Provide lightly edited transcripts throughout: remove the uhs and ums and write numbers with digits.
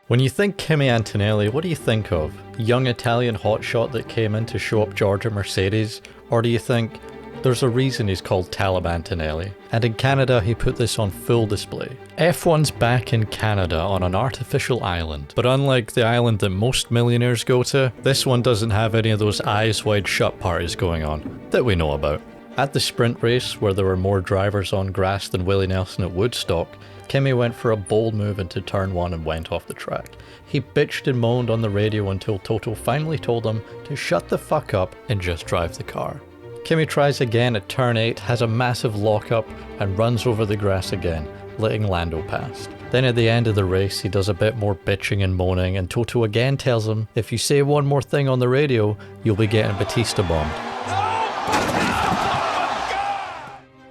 When you think Kimi Antonelli, what do you think of? Young Italian hotshot that came in to show up Georgia Mercedes? Or do you think, there's a reason he's called Talib Antonelli? And in Canada he put this on full display. F1's back in Canada on an artificial island, but unlike the island that most millionaires go to, this one doesn't have any of those eyes wide shut parties going on, that we know about. At the sprint race, where there were more drivers on grass than Willie Nelson at Woodstock, Kimi went for a bold move into turn 1 and went off the track. He bitched and moaned on the radio until Toto finally told him to shut the fuck up and just drive the car. Kimi tries again at turn 8, has a massive lockup and runs over the grass again, letting Lando past. Then at the end of the race he does a bit more bitching and moaning, and Toto again tells him, if you say one more thing on the radio, you'll be getting Batista bombed.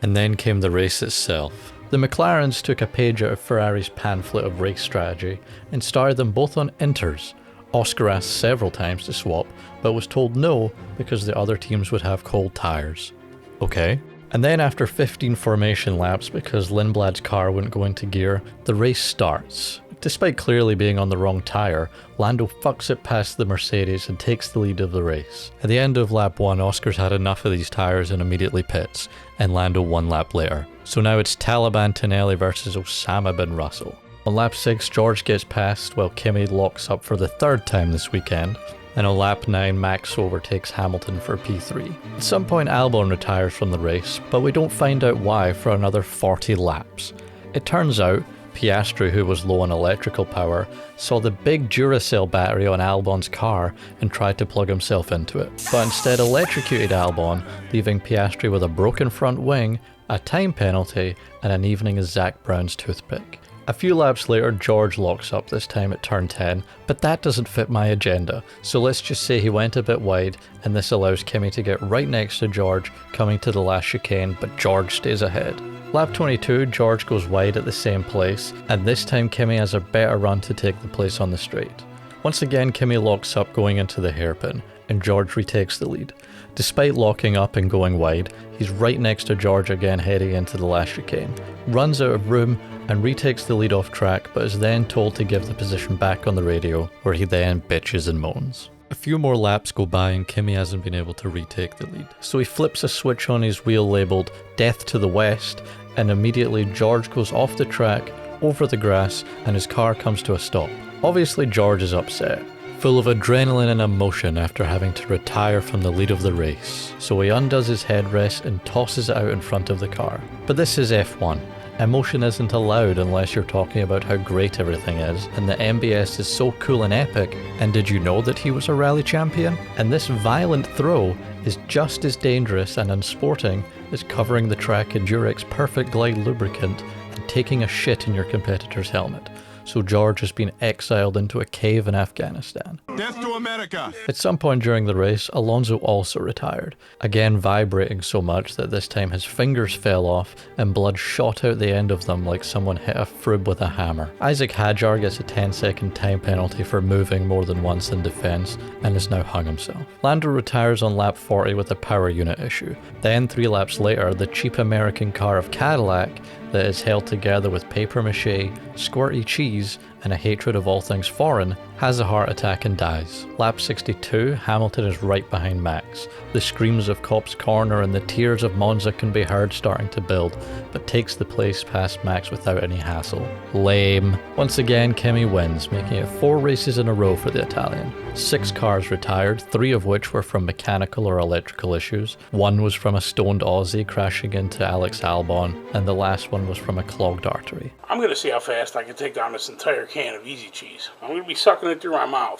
And then came the race itself. The McLarens took a page out of Ferrari's pamphlet of race strategy and started them both on inters. Oscar asked several times to swap, but was told no because the other teams would have cold tyres. Okay. And then after 15 formation laps, because Lindblad's car wouldn't go into gear, the race starts. Despite clearly being on the wrong tyre, Lando fucks it past the Mercedes and takes the lead of the race. At the end of lap 1, Oscar's had enough of these tyres and immediately pits, and Lando 1 lap later. So now it's Talib Antonelli versus Osama bin Russell. On lap 6, George gets past while Kimi locks up for the 3rd time this weekend, and on lap 9, Max overtakes Hamilton for P3. At some point Albon retires from the race, but we don't find out why for another 40 laps. It turns out Piastri, who was low on electrical power, saw the big Duracell battery on Albon's car and tried to plug himself into it, but instead electrocuted Albon, leaving Piastri with a broken front wing, a time penalty, and an evening as Zach Brown's toothpick. A few laps later, George locks up, this time at turn 10, but that doesn't fit my agenda, so let's just say he went a bit wide, and this allows Kimi to get right next to George, coming to the last chicane, but George stays ahead. Lap 22, George goes wide at the same place, and this time Kimi has a better run to take the place on the straight. Once again, Kimi locks up going into the hairpin, and George retakes the lead. Despite locking up and going wide, he's right next to George again heading into the last chicane, runs out of room and retakes the lead off track, but is then told to give the position back on the radio, where he then bitches and moans. A few more laps go by and Kimi hasn't been able to retake the lead, so he flips a switch on his wheel labelled Death to the West, and immediately George goes off the track, over the grass, and his car comes to a stop. Obviously George is upset, full of adrenaline and emotion after having to retire from the lead of the race, so he undoes his headrest and tosses it out in front of the car. But this is F1. Emotion isn't allowed unless you're talking about how great everything is, and the MBS is so cool and epic, and did you know that he was a rally champion? And this violent throw is just as dangerous and unsporting as covering the track in Durex Perfect Glide lubricant and taking a shit in your competitor's helmet. So George has been exiled into a cave in Afghanistan. Death to America! At some point during the race, Alonso also retired, again vibrating so much that this time his fingers fell off and blood shot out the end of them like someone hit a frib with a hammer. Isaac Hadjar gets a 10-second time penalty for moving more than once in defence and has now hung himself. Lando retires on lap 40 with a power unit issue. Then 3 laps later, the cheap American car of Cadillac that is held together with paper mache, squirty cheese, and a hatred of all things foreign, has a heart attack and dies. Lap 62, Hamilton is right behind Max. The screams of Cop's Corner and the tears of Monza can be heard starting to build, but takes the place past Max without any hassle. Lame. Once again, Kimi wins, making it 4 races in a row for the Italian. 6 cars retired, 3 of which were from mechanical or electrical issues. 1 was from a stoned Aussie crashing into Alex Albon, and the last one was from a clogged artery. I'm gonna see how fast I can take down this entire can of Easy Cheese. I'm gonna be sucking it through my mouth.